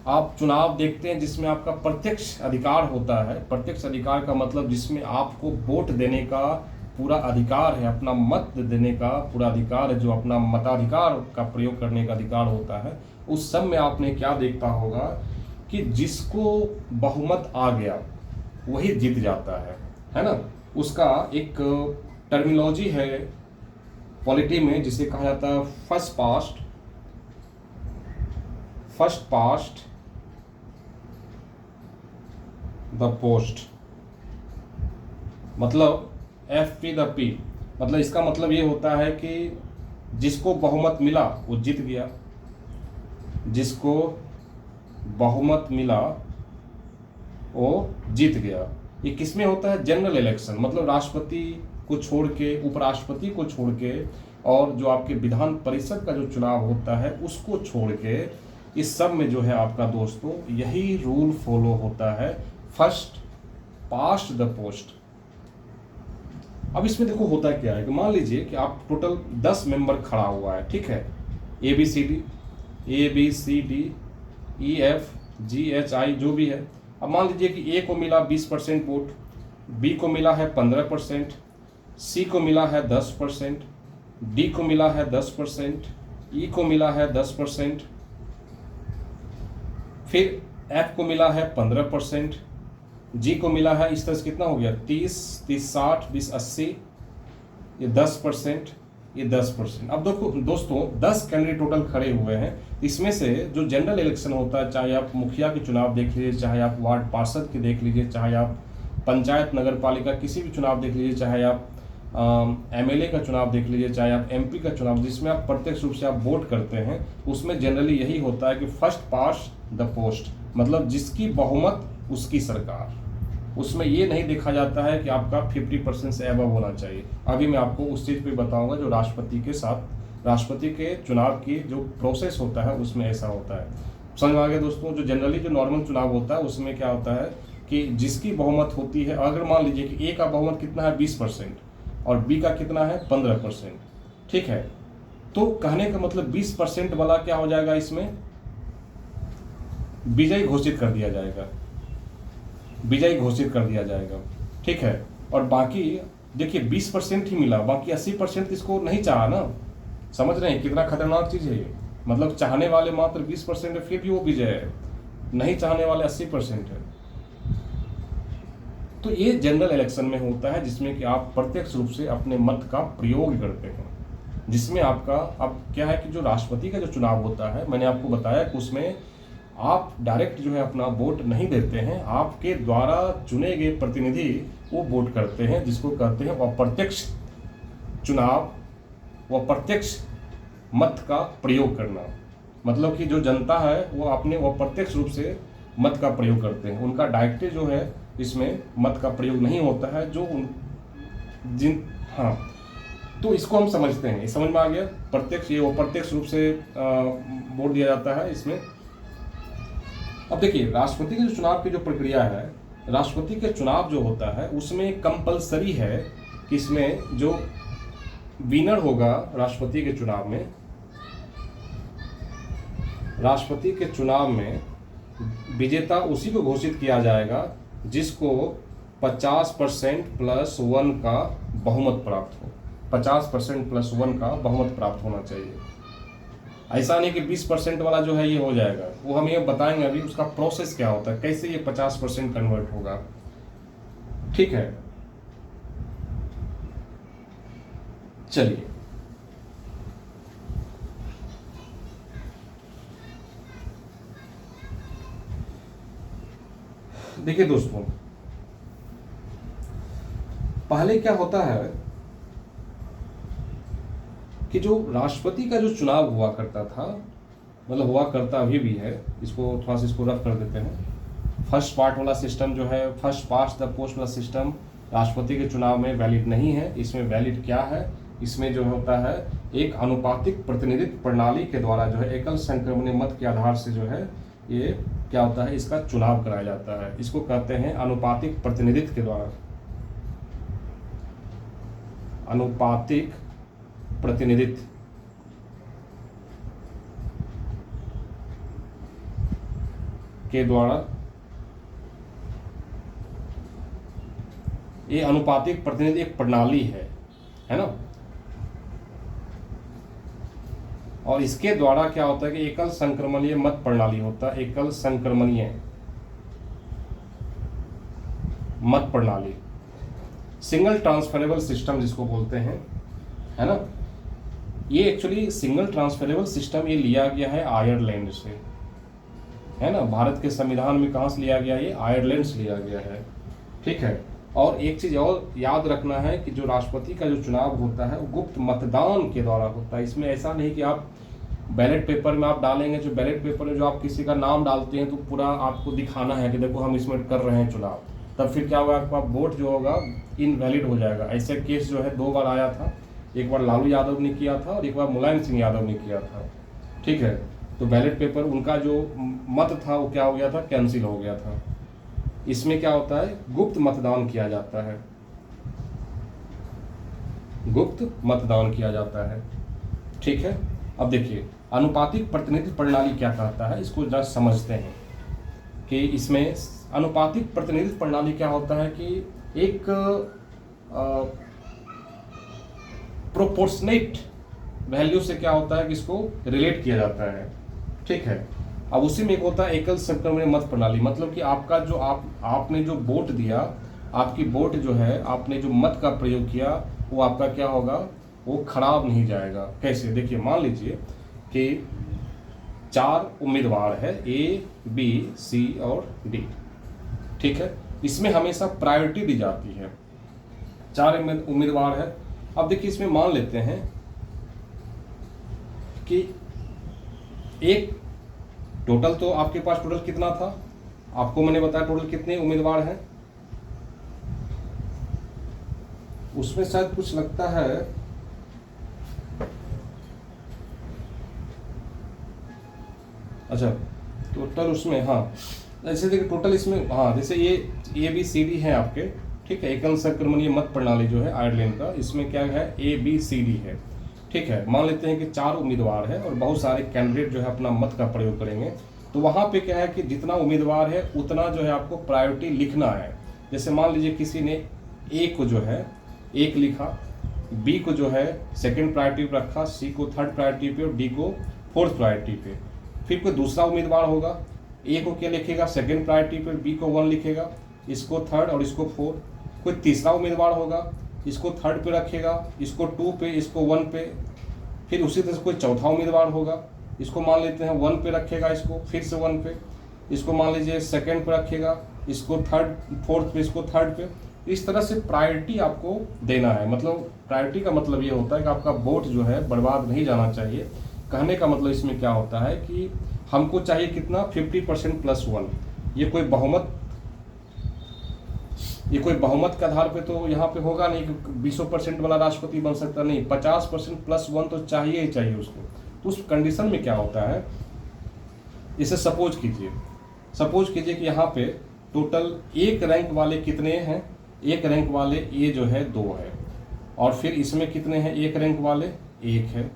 आप चुनाव देखते हैं जिसमें आपका प्रत्यक्ष अधिकार होता है, प्रत्यक्ष अधिकार का मतलब जिसमें आपको वोट देने का पूरा अधिकार है, अपना मत देने का पूरा अधिकार है, जो अपना मताधिकार का प्रयोग करने का अधिकार होता है, उस सब में आपने क्या देखता होगा कि जिसको बहुमत आ गया वही जीत जाता है ना। उसका एक टर्मिनोलॉजी है पॉलिटी में जिसे कहा जाता है फर्स्ट पास्ट द पोस्ट, मतलब FP मतलब इसका मतलब ये होता है कि जिसको बहुमत मिला वो जीत गया, जिसको बहुमत मिला वो जीत गया। ये किसमें होता है, जनरल इलेक्शन, मतलब राष्ट्रपति को छोड़ के, उपराष्ट्रपति को छोड़ के, और जो आपके विधान परिषद का जो चुनाव होता है उसको छोड़ के, इस सब में जो है आपका दोस्तों यही रूल फॉलो होता है फर्स्ट पास्ट द पोस्ट। अब इसमें देखो होता क्या है कि मान लीजिए कि आप टोटल 10 मेंबर खड़ा हुआ है, ठीक है, A B C D E F G H I जो भी है। अब मान लीजिए कि ए को मिला 20% वोट, बी को मिला है 15%, सी को मिला है 10%, डी को मिला है 10%, ई को मिला है 10%, फिर एफ को मिला है 15%, जी को मिला है, इस तरह से कितना हो गया 30, 30, 60, 20, 80, ये 10%, ये 10%। अब देखो दोस्तों 10 कैंडिडेट टोटल खड़े हुए हैं, इसमें से जो जनरल इलेक्शन होता है, चाहे आप मुखिया के चुनाव देख लीजिए, चाहे आप वार्ड पार्षद के देख लीजिए, चाहे आप पंचायत नगर पालिका किसी भी चुनाव देख लीजिए, चाहे आप एमएलए का चुनाव देख लीजिए, चाहे आप एमपी का चुनाव, जिसमें आप प्रत्यक्ष रूप से आप वोट करते हैं, उसमें जनरली यही होता है कि फर्स्ट पास्ट द पोस्ट, मतलब जिसकी बहुमत उसकी सरकार। उसमें ये नहीं देखा जाता है कि आपका 50% से अबव होना चाहिए। अभी मैं आपको उस चीज़ पे बताऊंगा जो राष्ट्रपति के साथ, राष्ट्रपति के चुनाव की जो प्रोसेस होता है उसमें ऐसा होता है। समझ में आ गया दोस्तों। जो जनरली जो नॉर्मल चुनाव होता है उसमें क्या होता है कि जिसकी बहुमत होती है, अगर मान लीजिए कि ए का बहुमत कितना है 20% और बी का कितना है 15%, ठीक है, तो कहने का मतलब 20% वाला क्या हो जाएगा, इसमें विजयी घोषित कर दिया जाएगा, विजयी घोषित कर दिया जाएगा, ठीक है। और बाकी देखिए 20% ही मिला, बाकी 80% इसको नहीं चाहा ना। समझ रहे हैं कितना खतरनाक चीज़ है ये। मतलब चाहने वाले मात्र 20% है, फिर भी वो विजय है, नहीं चाहने वाले 80% है। तो ये जनरल इलेक्शन में होता है, जिसमें कि आप प्रत्यक्ष रूप से अपने मत का प्रयोग करते हैं, जिसमें आपका अब क्या है कि जो राष्ट्रपति का जो चुनाव होता है, मैंने आपको बताया कि उसमें आप डायरेक्ट जो है अपना वोट नहीं देते हैं, आपके द्वारा चुने गए प्रतिनिधि वो वोट करते हैं, जिसको कहते हैं अप्रत्यक्ष चुनाव, व प्रत्यक्ष मत का प्रयोग करना। मतलब कि जो जनता है वो अपने अप्रत्यक्ष रूप से मत का प्रयोग करते हैं, उनका डायरेक्टली जो है इसमें मत का प्रयोग नहीं होता है, जो हाँ, तो इसको हम समझते हैं, समझ में आ गया। प्रत्यक्ष ये अप्रत्यक्ष रूप से वोट दिया जाता है इसमें। अब देखिए राष्ट्रपति के जो चुनाव की जो प्रक्रिया है, राष्ट्रपति के चुनाव जो होता है उसमें कंपलसरी है कि इसमें जो विनर होगा राष्ट्रपति के चुनाव में, राष्ट्रपति के चुनाव में विजेता उसी को घोषित किया जाएगा जिसको 50% + 1 का बहुमत प्राप्त हो। 50% + 1 का बहुमत प्राप्त होना चाहिए। ऐसा नहीं कि 20% वाला जो है ये हो जाएगा, वो हम ये बताएंगे अभी उसका प्रोसेस क्या होता है, कैसे ये 50% कन्वर्ट होगा, ठीक है। चलिए देखिए दोस्तों, पहले क्या होता है कि जो राष्ट्रपति का जो चुनाव हुआ करता था, मतलब हुआ करता अभी भी है, इसको थोड़ा सा इसको रफ कर देते हैं। फर्स्ट पार्ट वाला सिस्टम जो है, फर्स्ट पास्ट द पोस्ट वाला सिस्टम राष्ट्रपति के चुनाव में वैलिड नहीं है। इसमें वैलिड क्या है, इसमें जो होता है एक अनुपातिक प्रतिनिधित्व प्रणाली के द्वारा जो है एकल संक्रमणीय मत के आधार से जो है ये क्या होता है, इसका चुनाव कराया जाता है। इसको कहते हैं अनुपातिक प्रतिनिधित्व के द्वारा, अनुपातिक प्रतिनिधित्व के द्वारा। ये अनुपातिक प्रतिनिधि एक प्रणाली है ना। और इसके द्वारा क्या होता है कि एकल संक्रमणीय मत प्रणाली होता है, एकल संक्रमणीय मत प्रणाली, सिंगल ट्रांसफरेबल सिस्टम जिसको बोलते हैं, है ना। ये एक्चुअली सिंगल ट्रांसफरेबल सिस्टम ये लिया गया है आयरलैंड से, है ना। भारत के संविधान में कहाँ से लिया गया, ये आयरलैंड से लिया गया है, ठीक है। और एक चीज़ और याद रखना है कि जो राष्ट्रपति का जो चुनाव होता है वो गुप्त मतदान के द्वारा होता है। इसमें ऐसा नहीं कि आप बैलेट पेपर में आप डालेंगे, जो बैलेट पेपर में जो आप किसी का नाम डालते हैं तो पूरा आपको दिखाना है कि देखो हम इसमें कर रहे हैं चुनाव, तब फिर क्या होगा, आपका वोट जो होगा इनवैलिड हो जाएगा। ऐसे केस जो है 2 बार आया था, एक बार लालू यादव ने किया था और एक बार मुलायम सिंह यादव ने किया था, ठीक है। तो बैलेट पेपर उनका जो मत था वो क्या हो गया था, कैंसिल हो गया था, इसमें क्या होता है, गुप्त मतदान किया जाता है, गुप्त मतदान किया जाता है। ठीक है, अब देखिए अनुपातिक प्रतिनिधित्व प्रणाली क्या कहता है, इसको जरा समझते हैं कि इसमें अनुपातिक प्रतिनिधित्व प्रणाली क्या होता है कि एक प्रोपोर्शनेट वैल्यू से क्या होता है कि इसको रिलेट किया जाता है। ठीक है, अब उसी में एक होता है एकल संक्रमणीय मत प्रणाली, मतलब कि आपका जो आपने जो वोट दिया, आपकी वोट जो है, आपने जो मत का प्रयोग किया, वो आपका क्या होगा, वो खराब नहीं जाएगा। कैसे, देखिए मान लीजिए कि 4 उम्मीदवार है, ए बी सी और डी। ठीक है, इसमें हमेशा प्रायोरिटी दी जाती है, 4 उम्मीदवार है। अब देखिए इसमें मान लेते हैं कि एक टोटल, तो आपके पास टोटल कितना था, आपको मैंने बताया टोटल कितने उम्मीदवार हैं, उसमें शायद कुछ लगता है, अच्छा टोटल उसमें, हाँ ऐसे देखिए टोटल इसमें, हाँ जैसे ये ए बी सी डी है आपके। ठीक है, एकल संक्रमणीय मत प्रणाली जो है आयरलैंड का, इसमें क्या है, ए बी सी डी है। ठीक है, मान लेते हैं कि 4 उम्मीदवार है और बहुत सारे कैंडिडेट जो है अपना मत का प्रयोग करेंगे, तो वहाँ पे क्या है कि जितना उम्मीदवार है उतना जो है आपको प्रायोरिटी लिखना है। जैसे मान लीजिए किसी ने ए को जो है 1 लिखा, बी को जो है सेकंड प्रायोरिटी पे रखा, सी को थर्ड प्रायोरिटी पे और डी को फोर्थ प्रायोरिटी पे। फिर कोई दूसरा उम्मीदवार होगा, ए को क्या लिखेगा, सेकंड प्रायोरिटी पे, बी को 1 लिखेगा, इसको थर्ड और इसको 4। कोई तीसरा उम्मीदवार होगा, इसको थर्ड पे रखेगा, इसको 2 पे, इसको 1 पे। फिर उसी तरह से कोई चौथा उम्मीदवार होगा, इसको मान लेते हैं 1 पे रखेगा, इसको फिर से 1 पे, इसको मान लीजिए सेकंड पे रखेगा, इसको थर्ड, फोर्थ पे, इसको थर्ड पे। इस तरह से प्रायोरिटी आपको देना है। मतलब प्रायोरिटी का मतलब ये होता है कि आपका वोट जो है बर्बाद नहीं जाना चाहिए। कहने का मतलब इसमें क्या होता है कि हमको चाहिए कितना, 50% + 1। ये कोई बहुमत के आधार पे तो यहाँ पे होगा नहीं कि 20% वाला राष्ट्रपति बन सकता, नहीं, 50% + 1 तो चाहिए ही चाहिए उसको। तो उस कंडीशन में क्या होता है, इसे सपोज कीजिए कि यहाँ पे टोटल 1 रैंक वाले कितने हैं, 1 रैंक वाले ये जो है 2 है, और फिर इसमें कितने हैं 1 रैंक वाले, 1 है।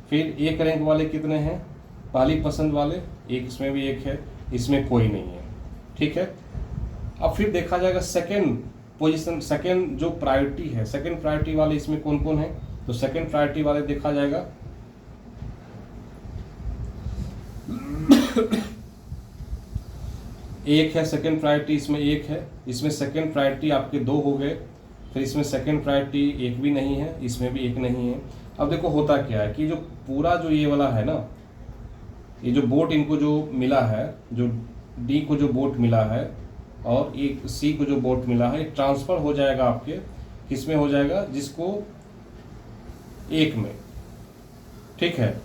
फिर 1 रैंक वाले कितने हैं, पहली पसंद वाले 1, इसमें भी 1 है, इसमें कोई नहीं है। ठीक है, अब फिर देखा जाएगा सेकंड पोजीशन, सेकंड जो प्रायोरिटी है, सेकंड प्रायोरिटी वाले इसमें कौन कौन है, तो सेकंड प्रायोरिटी वाले देखा जाएगा 1 है सेकंड प्रायोरिटी, इसमें 1 है, इसमें सेकंड प्रायोरिटी आपके 2 हो गए। फिर इसमें सेकंड प्रायोरिटी 1 भी नहीं है, इसमें भी 1 नहीं है। अब देखो होता क्या है कि जो पूरा जो ये वाला है ना, ये जो वोट इनको जो मिला है, जो डी को जो वोट मिला है और एक सी को जो वोट मिला है, ट्रांसफ़र हो जाएगा आपके किसमें हो जाएगा, जिसको 1 में। ठीक है,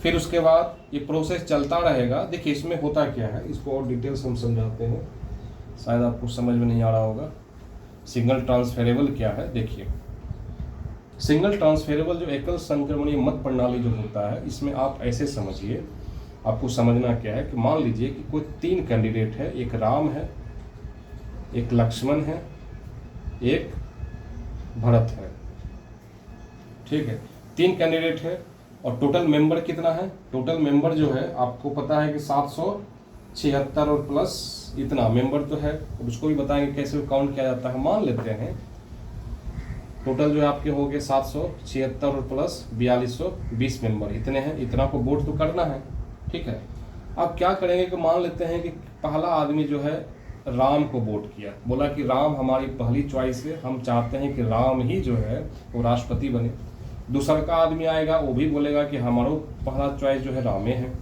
फिर उसके बाद ये प्रोसेस चलता रहेगा। देखिए इसमें होता क्या है, इसको और डिटेल्स हम समझाते हैं, शायद आपको समझ में नहीं आ रहा होगा। सिंगल ट्रांसफेरेबल क्या है, देखिए सिंगल ट्रांसफेरेबल जो एकल संक्रमणीय मत प्रणाली जो होता है, इसमें आप ऐसे समझिए, आपको समझना क्या है कि मान लीजिए कि कोई 3 कैंडिडेट है, एक राम है, एक लक्ष्मण है, एक भरत है। ठीक है, 3 कैंडिडेट है और टोटल मेंबर कितना है, टोटल मेंबर जो है आपको पता है कि 776 और प्लस इतना मेंबर तो है। उसको भी बताएंगे कैसे काउंट किया जाता है। मान लेते हैं टोटल जो है आपके हो गए 776 और प्लस 4220 मेंबर, इतने हैं, इतना को वोट तो करना है। ठीक है, अब क्या करेंगे कि मान लेते हैं कि पहला आदमी जो है राम को वोट किया, बोला कि राम हमारी पहली चॉइस है, हम चाहते हैं कि राम ही जो है वो राष्ट्रपति बने। दूसरा का आदमी आएगा, वो भी बोलेगा कि हमारा पहला चॉइस जो है रामे है।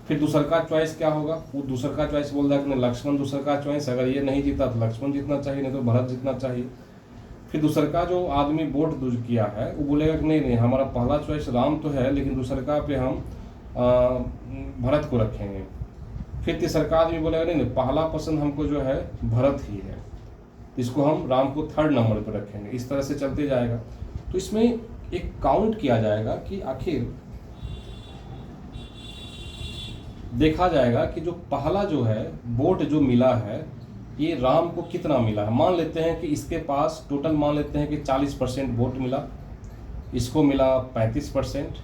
फिर दूसरा का चॉइस क्या होगा, वो दूसरा का चॉइस बोल रहा है कि लक्ष्मण दूसरा का चॉइस, अगर ये नहीं जीता तो लक्ष्मण जीतना चाहिए, नहीं तो भरत जीतना चाहिए। फिर दूसरा का जो आदमी वोट किया है वो बोलेगा कि नहीं हमारा पहला चॉइस राम तो है, लेकिन दूसरा का पे हम भरत को रखेंगे। फिर तीसरा का आदमी बोलेगा नहीं पहला पसंद हमको जो है भरत ही है, इसको हम राम को 3rd नंबर पर रखेंगे। इस तरह से चलते जाएगा। तो इसमें एक काउंट किया जाएगा कि आखिर देखा जाएगा कि जो पहला जो है वोट जो मिला है ये राम को कितना मिला है। मान लेते हैं कि इसके पास टोटल मान लेते हैं कि 40% वोट मिला, इसको मिला 35%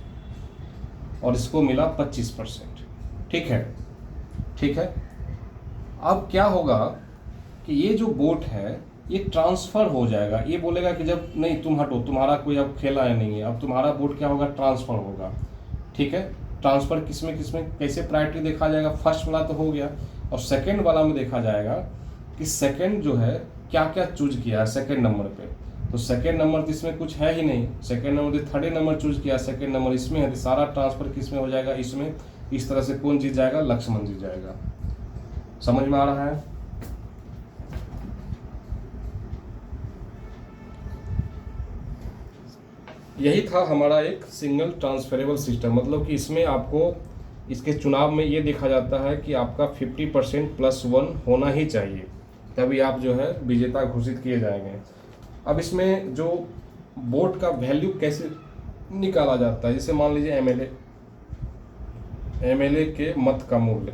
और इसको मिला 25%। ठीक है, ठीक है। अब क्या होगा कि ये जो वोट है ये ट्रांसफ़र हो जाएगा। ये बोलेगा कि जब नहीं तुम हटो, तुम्हारा कोई अब खेला है नहीं है, अब तुम्हारा वोट क्या होगा, ट्रांसफ़र होगा। ठीक है, ट्रांसफ़र किसमें कैसे प्रायोरिटी देखा जाएगा, फर्स्ट वाला तो हो गया, और सेकंड वाला में देखा जाएगा कि सेकंड जो है क्या क्या चूज किया है सेकंड नंबर पे। तो सेकंड नंबर तो इसमें कुछ है ही नहीं, सेकंड नंबर तो थर्ड नंबर चूज किया, सेकंड नंबर इसमें है, तो सारा ट्रांसफ़र किस में हो जाएगा, इसमें। इस तरह से कौन जीत जाएगा, लक्ष्मण जीत जाएगा। समझ में आ रहा है। यही था हमारा एक सिंगल ट्रांसफरेबल सिस्टम, मतलब कि इसमें आपको इसके चुनाव में ये देखा जाता है कि आपका 50% +1 होना ही चाहिए, तभी आप जो है विजेता घोषित किए जाएंगे। अब इसमें जो वोट का वैल्यू कैसे निकाला जाता है, जैसे मान लीजिए एमएलए के मत का मूल्य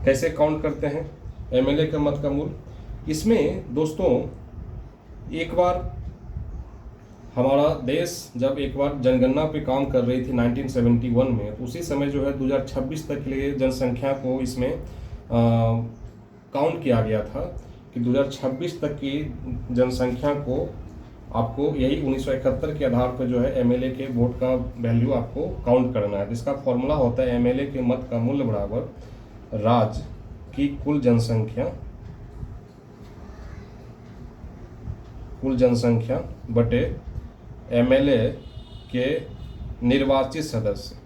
कैसे काउंट करते हैं, एमएलए के मत का मूल्य। इसमें दोस्तों एक बार हमारा देश जब एक बार जनगणना पे काम कर रही थी 1971 में, उसी समय जो है 2026 तक के लिए जनसंख्या को इसमें काउंट किया गया था कि 2026 तक की जनसंख्या को आपको यही 1971 के आधार पर जो है एमएलए के वोट का वैल्यू आपको काउंट करना है, जिसका फॉर्मूला होता है एमएलए के मत का मूल्य बराबर राज्य की कुल जनसंख्या बटे एमएलए के निर्वाचित सदस्य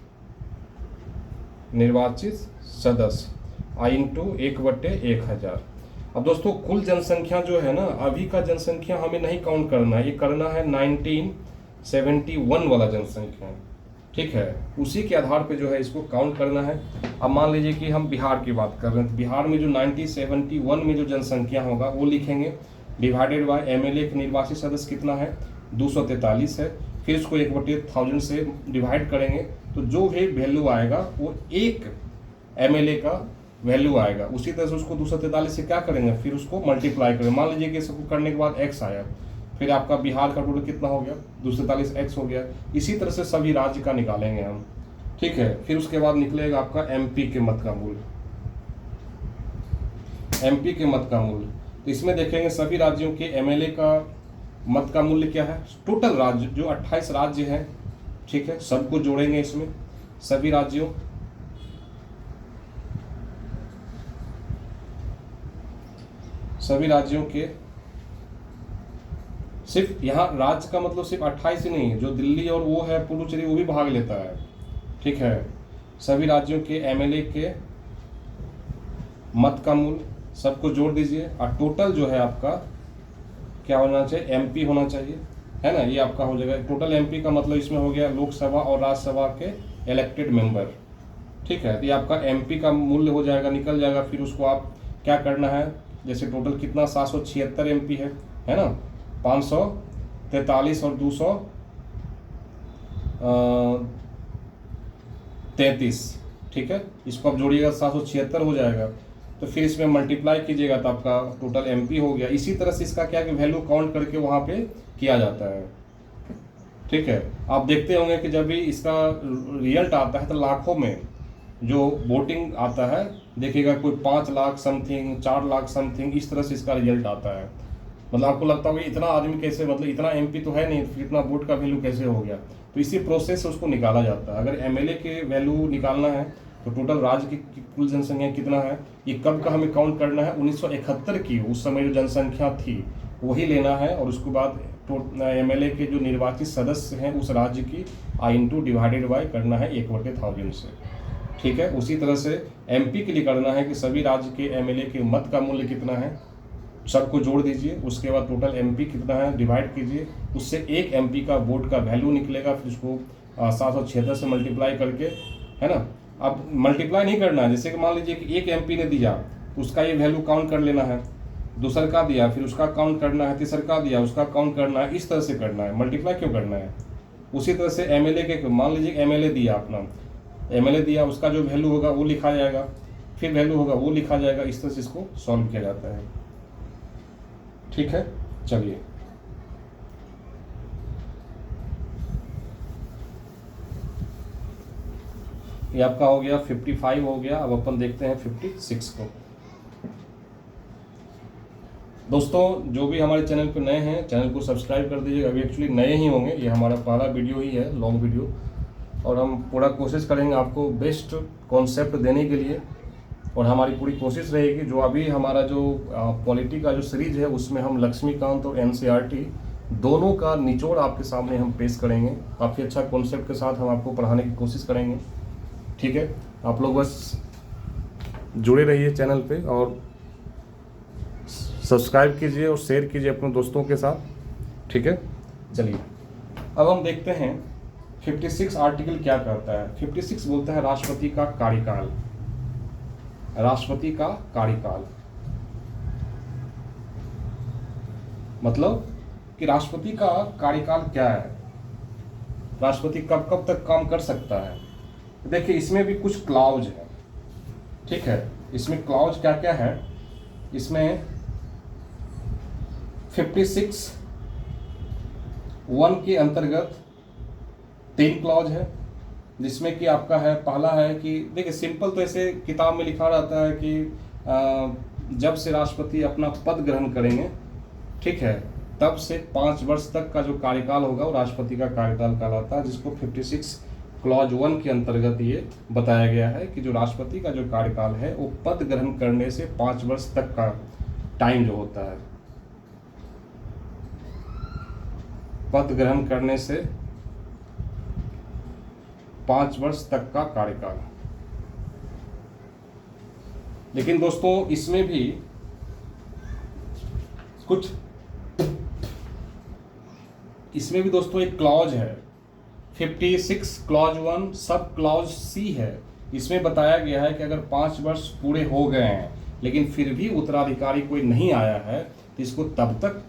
आई इंटू 1/1000। अब दोस्तों कुल जनसंख्या जो है ना, अभी का जनसंख्या हमें नहीं काउंट करना है, ये करना है 1971 वाला जनसंख्या। ठीक है, उसी के आधार पे जो है इसको काउंट करना है। अब मान लीजिए कि हम बिहार की बात कर रहे हैं, तो बिहार में जो 1971 में जो जनसंख्या होगा वो लिखेंगे, डिवाइडेड बाय एमएलए के निर्वाचित सदस्य कितना है, 243 है। फिर इसको 1/1000 से डिवाइड करेंगे, तो जो भी वैल्यू आएगा वो एक एमएलए का वैल्यू आएगा। उसी तरह से उसको 243 से क्या करेंगे, फिर उसको मल्टीप्लाई करेंगे। मान लीजिए कि इसको करने के बाद x आया, फिर आपका बिहार का टोटल कितना हो गया, 243x हो गया। इसी तरह से सभी राज्य का निकालेंगे हम। ठीक है, फिर उसके बाद निकलेगा आपका एमपी के मत का मूल्य, एमपी के मत का मूल्य। तो इसमें देखेंगे सभी राज्यों के एमएलए का मत का मूल्य क्या है, टोटल राज्य जो 28 राज्य हैं, ठीक है, सबको जोड़ेंगे इसमें, सभी राज्यों के सिर्फ यहाँ राज्य का मतलब सिर्फ 28 ही नहीं, जो दिल्ली और वो है पुडुचेरी वो भी भाग लेता है। ठीक है, सभी राज्यों के एमएलए के मत का मूल्य सबको जोड़ दीजिए, और टोटल जो है आपका क्या होना चाहिए, एमपी होना चाहिए, है ना। ये आपका हो जाएगा टोटल एमपी का मतलब इसमें हो गया लोकसभा और राज्यसभा के इलेक्टेड मेंबर। ठीक है, तो ये आपका एमपी का मूल्य हो जाएगा, निकल जाएगा। फिर उसको आप क्या करना है, जैसे टोटल कितना 776 एमपी है ना, 543 और 233। ठीक है, इसको आप जोड़िएगा 776 हो जाएगा, तो फिर इसमें मल्टीप्लाई कीजिएगा तो आपका टोटल एमपी हो गया। इसी तरह से इसका क्या कि वैल्यू काउंट करके वहाँ पे किया जाता है। ठीक है, आप देखते होंगे कि जब भी इसका रिजल्ट आता है तो लाखों में जो वोटिंग आता है, देखिएगा कोई 5 लाख समथिंग, 4 लाख समथिंग, इस तरह से इसका रिजल्ट आता है। मतलब आपको लगता होगा इतना आदमी कैसे, मतलब इतना एमपी तो है नहीं, फिर इतना वोट का वैल्यू कैसे हो गया। तो इसी प्रोसेस से उसको निकाला जाता है। अगर एमएलए के वैल्यू निकालना है तो टोटल राज्य की कुल जनसंख्या कितना है, ये कब का हमें काउंट करना है, 1971 की उस समय जो जनसंख्या थी वही लेना है, और उसके बाद एमएलए के जो निर्वाचित सदस्य हैं उस राज्य की आई इंटू डिवाइडेड बाय करना है 1/1000 से। ठीक है, उसी तरह से एमपी के लिए करना है कि सभी राज्य के एमएलए के मत का मूल्य कितना है, सबको जोड़ दीजिए, उसके बाद टोटल एमपी कितना है डिवाइड कीजिए, उससे एक एमपी का वोट का वैल्यू निकलेगा, फिर उसको 776 से मल्टीप्लाई करके, है ना। अब मल्टीप्लाई नहीं करना है, जैसे कि मान लीजिए कि एक एमपी ने दिया उसका ये वैल्यू काउंट कर लेना है, दूसर का दिया फिर उसका काउंट करना है, तीसर का दिया उसका काउंट करना है, इस तरह से करना है। मल्टीप्लाई क्यों करना है, उसी तरह से एमएलए के, मान लीजिए एमएलए दिया अपना एमएलए दिया, उसका जो वैल्यू होगा वो लिखा जाएगा, फिर वैल्यू होगा वो लिखा जाएगा। इस तरह से इसको सॉल्व किया जाता है। ठीक है, चलिए ये आपका हो गया 55 हो गया। अब अपन देखते हैं 56 को। दोस्तों जो भी हमारे चैनल पर नए हैं, चैनल को सब्सक्राइब कर दीजिए। अभी एक्चुअली नए ही होंगे, ये हमारा पहला वीडियो ही है, लॉन्ग वीडियो, और हम पूरा कोशिश करेंगे आपको बेस्ट कॉन्सेप्ट देने के लिए। और हमारी पूरी कोशिश रहेगी जो अभी हमारा जो पॉलिटी का जो सीरीज है उसमें हम लक्ष्मीकांत और एनसीईआरटी दोनों का निचोड़ आपके सामने हम पेश करेंगे। काफ़ी अच्छा कॉन्सेप्ट के साथ हम आपको पढ़ाने की कोशिश करेंगे। ठीक है, आप लोग बस जुड़े रहिए चैनल पे और सब्सक्राइब कीजिए और शेयर कीजिए अपने दोस्तों के साथ। ठीक है, चलिए अब हम देखते हैं 56 आर्टिकल क्या कहता है। 56 बोलता है राष्ट्रपति का कार्यकाल। राष्ट्रपति का कार्यकाल मतलब कि राष्ट्रपति का कार्यकाल क्या है, राष्ट्रपति कब कब तक काम कर सकता है। देखिए इसमें भी कुछ क्लाउज है। ठीक है, इसमें क्लाउज क्या क्या है, इसमें 56(1) के अंतर्गत 3 क्लॉज है, जिसमें कि आपका है, पहला है कि देखिए सिंपल तो ऐसे किताब में लिखा रहता है कि जब से राष्ट्रपति अपना पद ग्रहण करेंगे, ठीक है, तब से 5 वर्ष तक का जो कार्यकाल होगा वो राष्ट्रपति का कार्यकाल कहलाता है, जिसको 56 क्लॉज 1 के अंतर्गत ये बताया गया है कि जो राष्ट्रपति का जो कार्यकाल है वो पद ग्रहण करने से 5 वर्ष तक का टाइम जो होता है, पद ग्रहण करने से 5 वर्ष तक का कार्यकाल। लेकिन दोस्तों इसमें भी दोस्तों एक क्लॉज है, 56 क्लॉज 1 सब क्लॉज सी है। इसमें बताया गया है कि अगर 5 वर्ष पूरे हो गए हैं लेकिन फिर भी उत्तराधिकारी कोई नहीं आया है तो इसको तब तक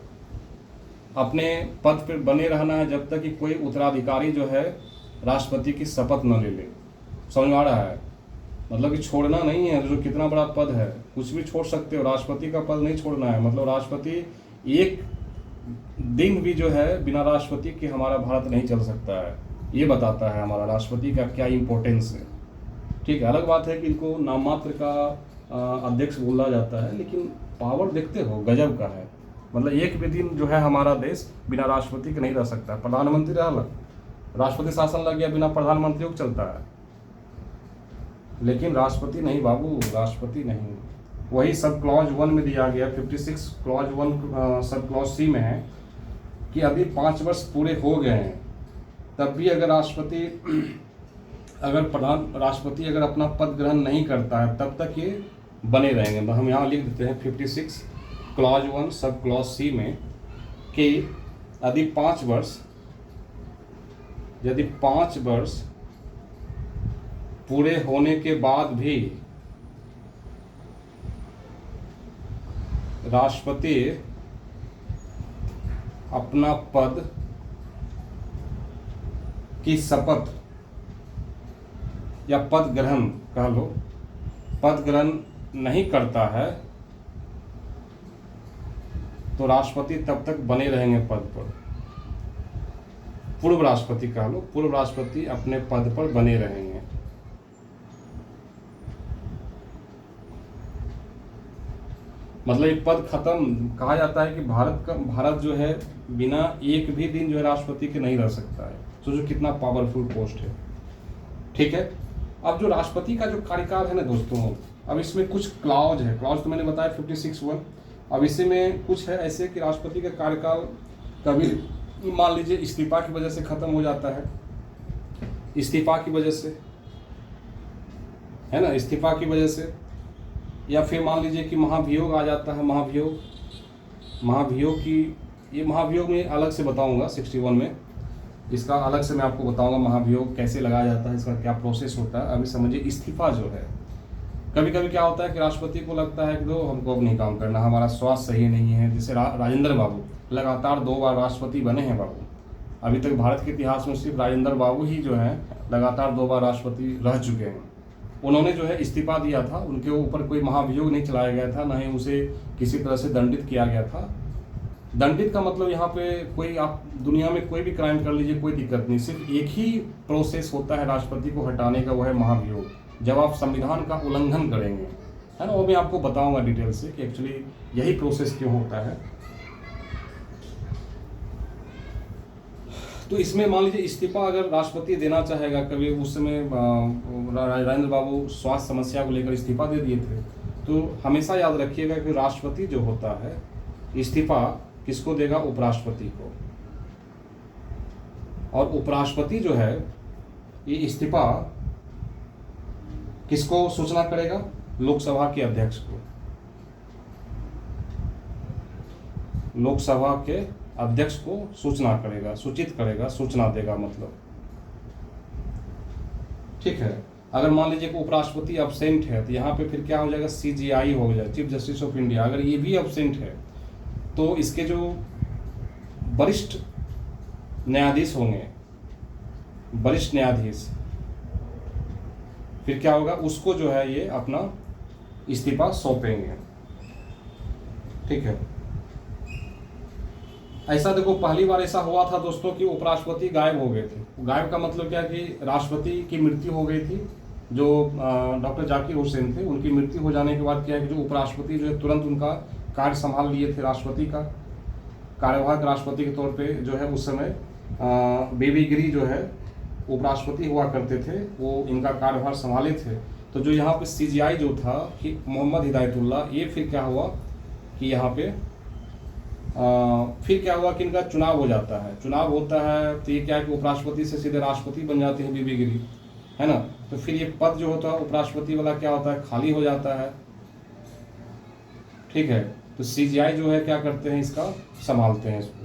अपने पद पर बने रहना है जब तक कि कोई उत्तराधिकारी जो है राष्ट्रपति की शपथ न ले ले। समझ में आ रहा है, मतलब कि छोड़ना नहीं है, जो कितना बड़ा पद है कुछ भी छोड़ सकते हो, राष्ट्रपति का पद नहीं छोड़ना है। मतलब राष्ट्रपति एक दिन भी जो है बिना राष्ट्रपति के हमारा भारत नहीं चल सकता है। ये बताता है हमारा राष्ट्रपति का क्या इम्पोर्टेंस है। ठीक है, अलग बात है कि इनको नाम मात्र का अध्यक्ष बोला जाता है, लेकिन पावर देखते हो गजब का है। मतलब एक भी दिन जो है हमारा देश बिना राष्ट्रपति के नहीं रह सकता। प्रधानमंत्री रहा, राष्ट्रपति शासन लग गया, बिना प्रधानमंत्री को चलता है, लेकिन राष्ट्रपति नहीं बाबू, राष्ट्रपति नहीं। वही सब क्लॉज 1 में दिया गया, 56 क्लॉज 1 सब क्लॉज सी में है कि अभी 5 वर्ष पूरे हो गए हैं तब भी अगर राष्ट्रपति अगर अपना पद ग्रहण नहीं करता है तब तक ये बने रहेंगे। तो हम यहाँ लिख देते हैं 56 क्लॉज 1 सब क्लॉज सी में कि यदि 5 वर्ष पूरे होने के बाद भी राष्ट्रपति अपना पद की शपथ या पद ग्रहण कह लो, पद ग्रहण नहीं करता है तो राष्ट्रपति तब तक बने रहेंगे पद पर। पूर्व राष्ट्रपति कह लो, पूर्व राष्ट्रपति अपने पद पर बने रहेंगे। मतलब ये पद खत्म, कहा जाता है कि भारत जो है बिना एक भी दिन जो है राष्ट्रपति के नहीं रह सकता है। सोचो कितना पावरफुल पोस्ट है। ठीक है, अब जो राष्ट्रपति का जो कार्यकाल है ना दोस्तों, अब इसमें कुछ क्लॉज है। क्लॉज तो मैंने बताया 56(1). अब इसी में कुछ है ऐसे कि राष्ट्रपति का कार्यकाल कभी मान लीजिए इस्तीफा की वजह से खत्म हो जाता है, इस्तीफा की वजह से, है ना, इस्तीफा की वजह से, या फिर मान लीजिए कि महाभियोग आ जाता है। महाभियोग में अलग से बताऊंगा 61 में, इसका अलग से मैं आपको बताऊंगा महाभियोग कैसे लगाया जाता है, इसका क्या प्रोसेस होता है। अभी समझिए इस्तीफा जो है, कभी कभी क्या होता है कि राष्ट्रपति को लगता है कि दो हमको अब नहीं काम करना, हमारा स्वास्थ्य सही नहीं है। जैसे राजेंद्र बाबू लगातार 2 बार राष्ट्रपति बने हैं बाबू, अभी तक भारत के इतिहास में सिर्फ राजेंद्र बाबू ही जो है लगातार 2 बार राष्ट्रपति रह चुके हैं। उन्होंने जो है इस्तीफा दिया था, उनके ऊपर कोई महाभियोग नहीं चलाया गया था, ना ही उसे किसी तरह से दंडित किया गया था। दंडित का मतलब यहाँ पे कोई, आप दुनिया में कोई भी क्राइम कर लीजिए, कोई दिक्कत नहीं, सिर्फ एक ही प्रोसेस होता है राष्ट्रपति को हटाने का, वो है महाभियोग। जब आप संविधान का उल्लंघन करेंगे, है ना, वो मैं आपको बताऊंगा डिटेल से कि एक्चुअली यही प्रोसेस क्यों होता है। तो इसमें मान लीजिए इस्तीफा अगर राष्ट्रपति देना चाहेगा, कभी उस समय राजेंद्र बाबू स्वास्थ्य समस्या को लेकर इस्तीफा दे दिए थे, तो हमेशा याद रखिएगा कि राष्ट्रपति जो होता है इस्तीफा किसको देगा, उपराष्ट्रपति को। और उपराष्ट्रपति जो है ये इस्तीफा किसको सूचना करेगा, लोकसभा के अध्यक्ष को। लोकसभा के अध्यक्ष को सूचना करेगा, सूचित करेगा, सूचना देगा मतलब, ठीक है। अगर मान लीजिए कि उपराष्ट्रपति अब्सेंट है तो यहाँ पे फिर क्या हो जाएगा, CJI हो जाए, चीफ जस्टिस ऑफ इंडिया। अगर ये भी अब्सेंट है तो इसके जो वरिष्ठ न्यायाधीश होंगे, वरिष्ठ न्यायाधीश, फिर क्या होगा, उसको जो है ये अपना इस्तीफा सौंपेंगे, ठीक है। ऐसा देखो पहली बार ऐसा हुआ था दोस्तों कि उपराष्ट्रपति गायब हो गए थे। गायब का मतलब क्या कि राष्ट्रपति की मृत्यु हो गई थी, जो डॉक्टर जाकिर हुसैन थे, उनकी मृत्यु हो जाने के बाद क्या है कि जो उपराष्ट्रपति जो है तुरंत उनका कार्य संभाल लिए थे, राष्ट्रपति का कार्यवाहक राष्ट्रपति के तौर पे जो है उस समय बेबी गिरी जो है उपराष्ट्रपति हुआ करते थे, वो इनका कार्यभार संभाले थे। तो जो यहाँ पे CJI जो था कि मोहम्मद हिदायतुल्लाह, ये फिर क्या हुआ कि यहाँ पे फिर क्या हुआ कि इनका चुनाव हो जाता है। चुनाव होता है तो ये क्या है कि उपराष्ट्रपति से सीधे राष्ट्रपति बन जाते हैं बेबी गिरी, है ना। तो फिर ये पद जो होता है उपराष्ट्रपति वाला क्या होता है, खाली हो जाता है, ठीक है। तो CJI जो है क्या करते हैं, इसका संभालते हैं इसको।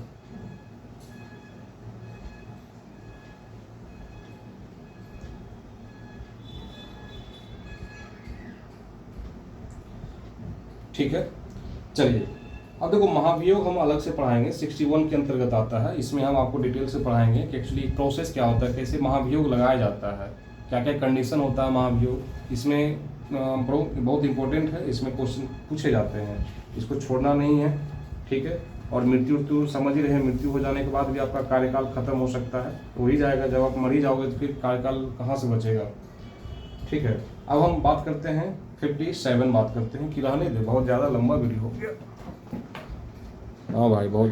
ठीक है, चलिए अब देखो महाभियोग हम अलग से पढ़ाएंगे, 61 के अंतर्गत आता है। इसमें हम आपको डिटेल से पढ़ाएंगे कि एक्चुअली प्रोसेस क्या होता है, कैसे महाभियोग लगाया जाता है, क्या क्या कंडीशन होता है महाभियोग। इसमें बहुत इंपॉर्टेंट है, इसमें क्वेश्चन पूछे जाते हैं, इसको छोड़ना नहीं है, ठीक है। और मृत्यु समझ ही रहे, मृत्यु हो जाने के बाद भी आपका कार्यकाल खत्म हो सकता है, हो ही जाएगा। जब आप मर ही जाओगे तो फिर कार्यकाल कहाँ से बचेगा, ठीक है। अब हम बात करते हैं 57 बात करते हैं कि रहने दे, बहुत ज़्यादा लंबा वीडियो हो गया। हाँ भाई बहुत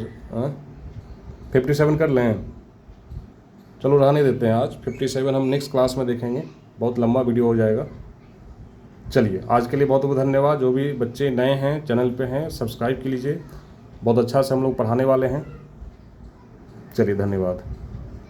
57 कर लें, चलो रहने देते हैं आज। 57 हम नेक्स्ट क्लास में देखेंगे, बहुत लंबा वीडियो हो जाएगा। चलिए आज के लिए बहुत बहुत धन्यवाद। जो भी बच्चे नए हैं चैनल पे हैं सब्सक्राइब कीजिए, बहुत अच्छा से हम लोग पढ़ाने वाले हैं। चलिए धन्यवाद।